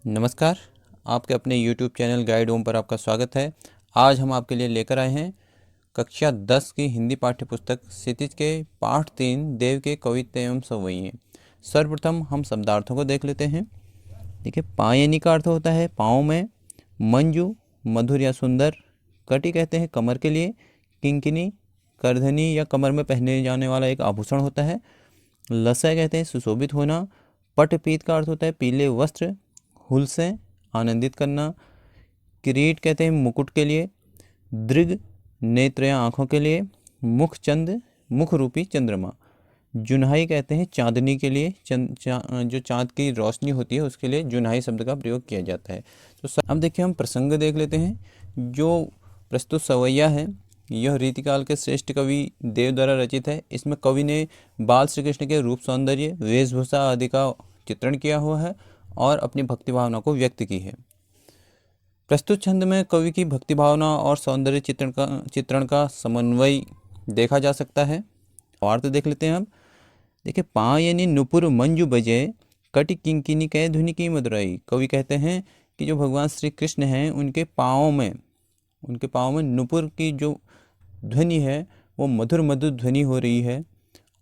नमस्कार। आपके अपने YouTube चैनल गाइड होम पर आपका स्वागत है। आज हम आपके लिए लेकर आए हैं कक्षा 10 की हिंदी पाठ्य पुस्तक क्षितिज के पाठ 3 देव के कवित्त एवं सवैये। सर्वप्रथम हम शब्दार्थों को देख लेते हैं। देखिए, पायनी का अर्थ होता है पाँव में, मंजू मधुर या सुंदर, कटी कहते हैं कमर के लिए, किंकिनी करधनी या कमर में पहने जाने वाला एक आभूषण होता है, लसय कहते हैं सुशोभित होना, पटपीत का अर्थ होता है पीले वस्त्र, हुल से आनंदित करना, किरीट कहते हैं मुकुट के लिए, दृग नेत्र या आँखों के लिए, मुख चंद मुख रूपी चंद्रमा, जुन्हाई कहते हैं चांदनी के लिए, जो चांद की रोशनी होती है उसके लिए जुन्हाई शब्द का प्रयोग किया जाता है। तो अब देखिए हम प्रसंग देख लेते हैं। जो प्रस्तुत सवैया है यह रीतिकाल के श्रेष्ठ कवि देव द्वारा रचित है। इसमें कवि ने बाल श्री कृष्ण के रूप सौंदर्य वेशभूषा आदि का चित्रण किया हुआ है और अपनी भक्ति भावना को व्यक्त की है। प्रस्तुत छंद में कवि की भक्ति भावना और सौंदर्य चित्रण का समन्वय देखा जा सकता है। वार्त देख लेते हैं हम। देखिए, पायनी नुपुर मंजू बजे कटि किंकिनी कै धुनि की मधुराई। कवि कहते हैं कि जो भगवान श्री कृष्ण हैं उनके पाँव में नुपुर की जो ध्वनि है वो मधुर मधुर ध्वनि हो रही है,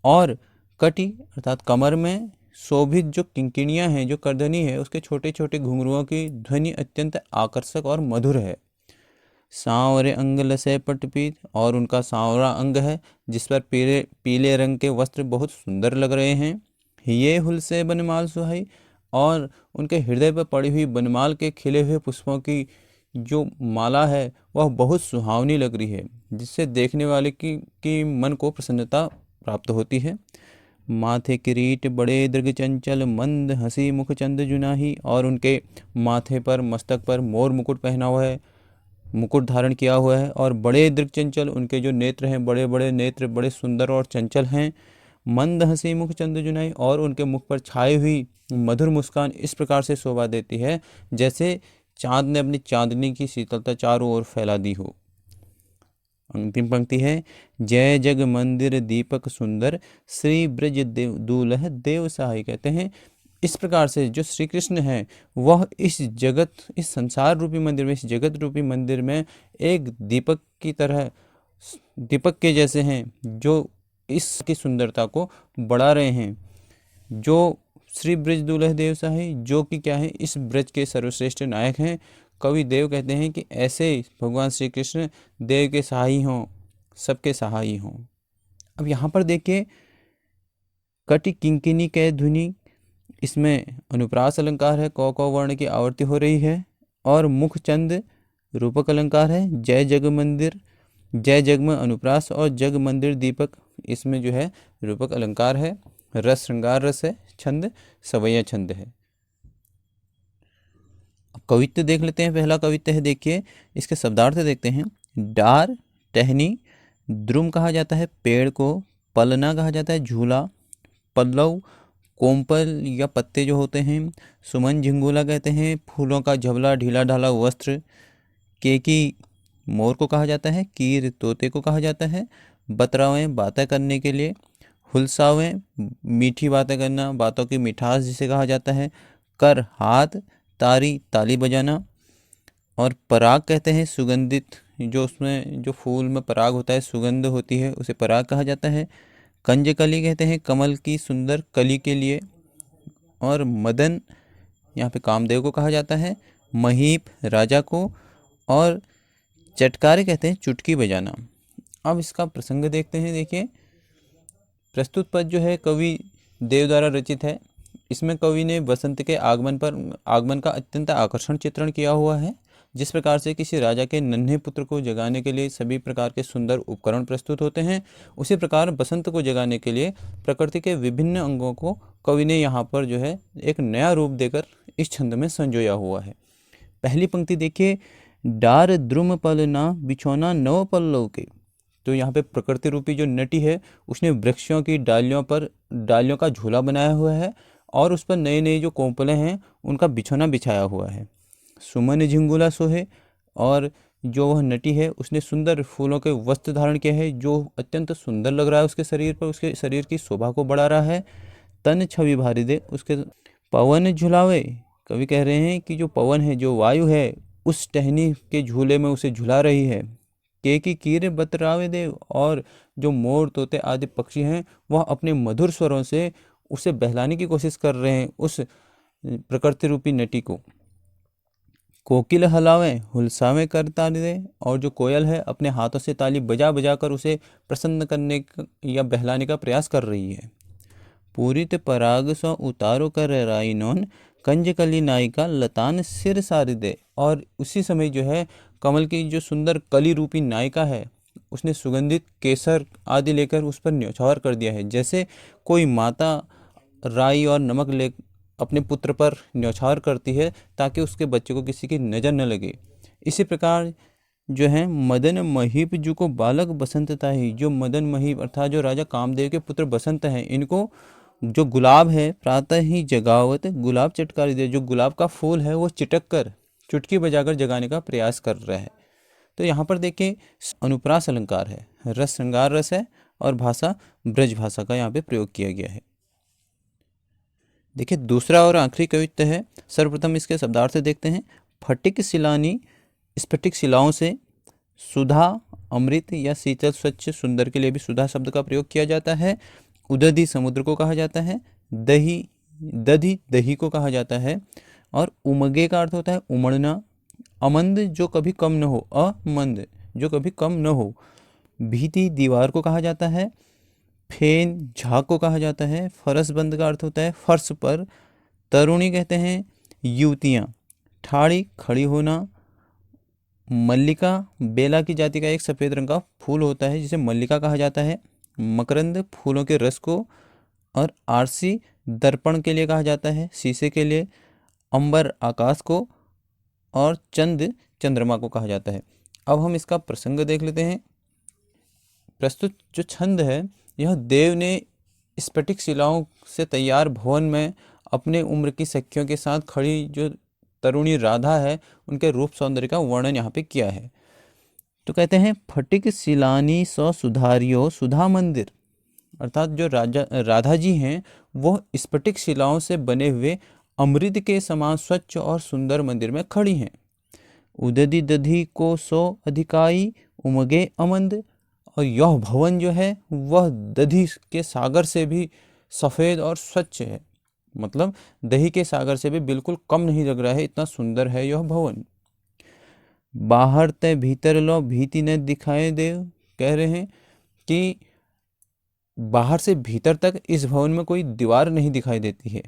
और कटि अर्थात कमर में शोभित जो किंकिणियाँ हैं, जो करधनी है, उसके छोटे छोटे घुंघरुओं की ध्वनि अत्यंत आकर्षक और मधुर है। सांवरे अंग लसय पटपीत, और उनका सांवरा अंग है जिस पर पीले रंग के वस्त्र बहुत सुंदर लग रहे हैं। ये हुल से बनमाल सुहाई, और उनके हृदय पर पड़ी हुई बनमाल के खिले हुए पुष्पों की जो माला है वह बहुत सुहावनी लग रही है, जिससे देखने वाले की मन को प्रसन्नता प्राप्त होती है। माथे किरीट बड़े दृग चंचल मंद हंसी मुख चंद जुनाही, और उनके माथे पर मस्तक पर मोर मुकुट पहना हुआ है, मुकुट धारण किया हुआ है, और बड़े दृग चंचल उनके जो नेत्र हैं, बड़े बड़े नेत्र बड़े सुंदर और चंचल हैं। मंद हंसी मुख चंद जुनाही, और उनके मुख पर छाई हुई मधुर मुस्कान इस प्रकार से शोभा देती है जैसे चांद ने अपनी चांदनी की शीतलता चारों ओर फैला दी हो। अंतिम पंक्ति है, जय जग मंदिर दीपक सुंदर श्री ब्रज देव दूल्ह देव सहाय। कहते हैं इस प्रकार से जो श्री कृष्ण है वह इस संसार रूपी मंदिर में, इस जगत रूपी मंदिर में एक दीपक की तरह, दीपक के जैसे हैं, जो इसकी सुंदरता को बढ़ा रहे हैं। जो श्री ब्रज दूल्ह देव सहाय, जो कि क्या है, इस ब्रज के सर्वश्रेष्ठ नायक हैं। कवि देव कहते हैं कि ऐसे भगवान श्री कृष्ण देव के सहाई हों, सबके सहाई हों। अब यहाँ पर देखिए, कटि किंकिनी कै धुनि, इसमें अनुप्रास अलंकार है, कौ वर्ण की आवर्ती हो रही है, और मुख चंद रूपक अलंकार है। जय जग मंदिर, जय जग में अनुप्रास, और जग मंदिर दीपक, इसमें जो है रूपक अलंकार है। रस श्रृंगार रस है, छंद सवैया छंद है। अब कवित्त देख लेते हैं। पहला कवित्त है, देखिए इसके शब्दार्थ देखते हैं। डार टहनी, द्रुम कहा जाता है पेड़ को, पलना कहा जाता है झूला, पल्लव कोम्पल या पत्ते जो होते हैं, सुमन झिंगुला कहते हैं फूलों का झबला ढीला ढाला वस्त्र, केकी मोर को कहा जाता है, कीर तोते को कहा जाता है, बतरावें बातें करने के लिए, हुलसावें मीठी बातें करना, बातों की मिठास जिसे कहा जाता है, कर हाथ, तारी ताली बजाना, और पराग कहते हैं सुगंधित, जो उसमें जो फूल में पराग होता है, सुगंध होती है, उसे पराग कहा जाता है। कंजकली कहते हैं कमल की सुंदर कली के लिए, और मदन यहाँ पे कामदेव को कहा जाता है, महीप राजा को, और चटकारे कहते हैं चुटकी बजाना। अब इसका प्रसंग देखते हैं। देखिए, प्रस्तुत पद जो है कवि देव द्वारा रचित है। इसमें कवि ने बसंत के आगमन का अत्यंत आकर्षण चित्रण किया हुआ है। जिस प्रकार से किसी राजा के नन्हे पुत्र को जगाने के लिए सभी प्रकार के सुंदर उपकरण प्रस्तुत होते हैं, उसी प्रकार बसंत को जगाने के लिए प्रकृति के विभिन्न अंगों को कवि ने यहाँ पर जो है एक नया रूप देकर इस छंद में संजोया हुआ है। पहली पंक्ति देखिए, डार द्रुम पलना बिछौना नव पल्लव के। तो यहाँ पे प्रकृति रूपी जो नटी है उसने वृक्षों की डालियों का झूला बनाया हुआ है, और उस पर नए नए जो कोंपले हैं उनका बिछौना बिछाया हुआ है। सुमन झिंगुला सोहे, और जो वह नटी है उसने सुंदर फूलों के वस्त्र धारण किया है, जो अत्यंत सुंदर लग रहा है उसके शरीर पर, उसके शरीर की शोभा को बढ़ा रहा है। तन छवि भारी दे, उसके पवन झुलावे, कवि कह रहे हैं कि जो पवन है, जो वायु है, उस टहनी के झूले में उसे झुला रही है। के की कीर बतरावे देव, और जो मोर, तोते आदि पक्षी हैं वह अपने मधुर स्वरों से उसे बहलाने की कोशिश कर रहे हैं, उस प्रकृति रूपी नटी को। कोकिल हलावे हुलसावे कर ताली दे, और जो कोयल है अपने हाथों से ताली बजा बजा कर उसे प्रसन्न करने या बहलाने का प्रयास कर रही है। पूरित पराग सो उतारो कर राइनोन, कंजकली नायिका लतान सिर सारी दे, और उसी समय जो है कमल की जो सुंदर कली रूपी नायिका है उसने सुगंधित केसर आदि लेकर उस पर न्यौछावर कर दिया है। जैसे कोई माता राई और नमक ले अपने पुत्र पर न्यौछावर करती है ताकि उसके बच्चे को किसी की नज़र न लगे, इसी प्रकार जो है मदन महीप जू को बालक बसंतता ही, जो मदन महीप अर्थात जो राजा कामदेव के पुत्र बसंत हैं, इनको जो गुलाब है प्रातः ही जगावत गुलाब चटकारी दे, जो गुलाब का फूल है वो चिटक कर चुटकी बजाकर जगाने का प्रयास कर रहा है। तो यहाँ पर देखिए अनुप्रास अलंकार है, रस श्रृंगार रस है, और भाषा ब्रज भाषा का यहाँ पे प्रयोग किया गया है। देखिए दूसरा और आखिरी कवित्व है। सर्वप्रथम इसके शब्दार्थ देखते हैं। फटिक शिलानी, स्फटिक शिलाओं से, सुधा अमृत या शीतल स्वच्छ सुंदर के लिए भी सुधा शब्द का प्रयोग किया जाता है। उदधि समुद्र को कहा जाता है। दही दधि दही को कहा जाता है। और उमगे का अर्थ होता है उमड़ना। अमंद जो कभी कम न हो, अमंद जो कभी कम न हो। भीति दीवार को कहा जाता है। फेन झाग को कहा जाता है। फरसबंद का अर्थ होता है फर्श पर। तरुणी कहते हैं युवतियाँ। ठाड़ी खड़ी होना। मल्लिका बेला की जाति का एक सफ़ेद रंग का फूल होता है जिसे मल्लिका कहा जाता है। मकरंद फूलों के रस को। और आरसी दर्पण के लिए कहा जाता है, शीशे के लिए। अंबर आकाश को। और चंद चंद्रमा को कहा जाता है। अब हम इसका प्रसंग देख लेते हैं। प्रस्तुत जो छंद है यह देव ने स्फटिक शिलाओं से तैयार भवन में अपने उम्र की सखियों के साथ खड़ी जो तरुणी राधा है उनके रूप सौंदर्य का वर्णन यहाँ पे किया है। तो कहते हैं फटिक शिलानी सौ सुधारियो सुधा मंदिर, अर्थात जो राधा जी हैं वो स्फटिक शिलाओं से बने हुए अमृत के समान स्वच्छ और सुंदर मंदिर में खड़ी हैं। उदधि दधि को सो अधिकाई उमगे अमंद, और यह भवन जो है वह दधि के सागर से भी सफ़ेद और स्वच्छ है, मतलब दही के सागर से भी बिल्कुल कम नहीं लग रहा है, इतना सुंदर है यह भवन। बाहर ते भीतर लो भीति न दिखाए देव, कह रहे हैं कि बाहर से भीतर तक इस भवन में कोई दीवार नहीं दिखाई देती है।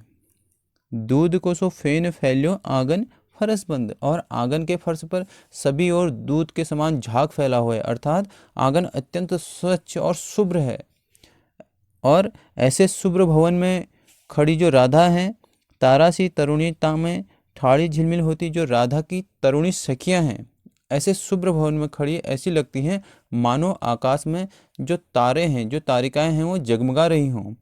दूध को सो फेन फैल्यो आंगन फरस बंद, और आंगन के फर्श पर सभी ओर दूध के समान झाग फैला हुआ है, अर्थात आंगन अत्यंत स्वच्छ और शुभ्र है। और ऐसे शुभ्र भवन में खड़ी जो राधा है, तारा सी तरुणीता में ठाड़ी झिलमिल होती जो राधा की तरुणी सखियां हैं, ऐसे शुभ्र भवन में खड़ी ऐसी लगती हैं मानो आकाश में जो तारे हैं, जो तारिकाएं हैं वो जगमगा रही हों।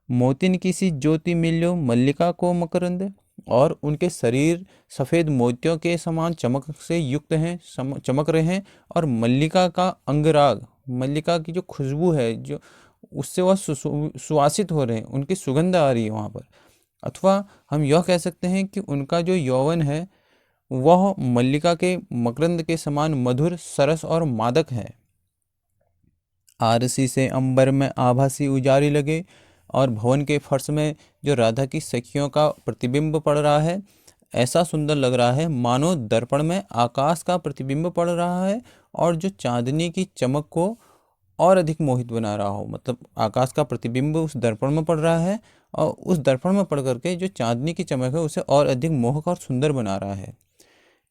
मोतिन की सी ज्योति मिल्यो मल्लिका को मकरंद, और उनके शरीर सफ़ेद मोतियों के समान चमक से युक्त हैं, चमक रहे हैं। और मल्लिका का अंगराग, मल्लिका की जो खुशबू है जो उससे वह सुवासित हो रहे हैं, उनकी सुगंध आ रही है वहाँ पर। अथवा हम यह कह सकते हैं कि उनका जो यौवन है वह मल्लिका के मकरंद के समान मधुर, सरस और मादक है। आरसी से अंबर में आभासी उजारी लगे, और भवन के फर्श में जो राधा की सखियों का प्रतिबिंब पड़ रहा है ऐसा सुंदर लग रहा है मानो दर्पण में आकाश का प्रतिबिंब पड़ रहा है, और जो चांदनी की चमक को और अधिक मोहित बना रहा हो। मतलब आकाश का प्रतिबिंब उस दर्पण में पड़ रहा है, और उस दर्पण में पड़ करके जो चांदनी की चमक है उसे और अधिक मोहक और सुंदर बना रहा है।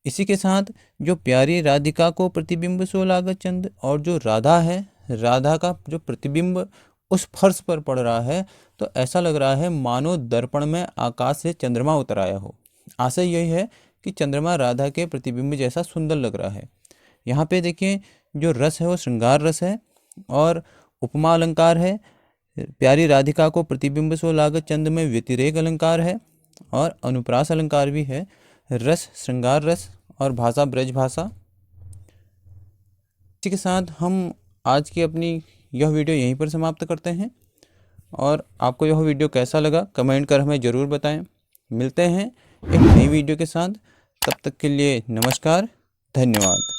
इसी के साथ जो प्यारी राधिका को प्रतिबिंब सो लागत चंद, और जो राधा है, राधा का जो प्रतिबिंब उस फर्श पर पड़ रहा है तो ऐसा लग रहा है मानो दर्पण में आकाश से चंद्रमा उतर आया हो। आशय यही है कि चंद्रमा राधा के प्रतिबिंब जैसा सुंदर लग रहा है। यहाँ पे देखिए जो रस है वो श्रृंगार रस है, और उपमा अलंकार है। प्यारी राधिका को प्रतिबिंब सो लागत चंद में व्यतिरेक अलंकार है, और अनुप्रास अलंकार भी है। रस श्रृंगार रस और भाषा ब्रज भाषा। इसी के साथ हम आज की अपनी यह वीडियो यहीं पर समाप्त करते हैं, और आपको यह वीडियो कैसा लगा कमेंट कर हमें ज़रूर बताएं। मिलते हैं एक नई वीडियो के साथ। तब तक के लिए नमस्कार, धन्यवाद।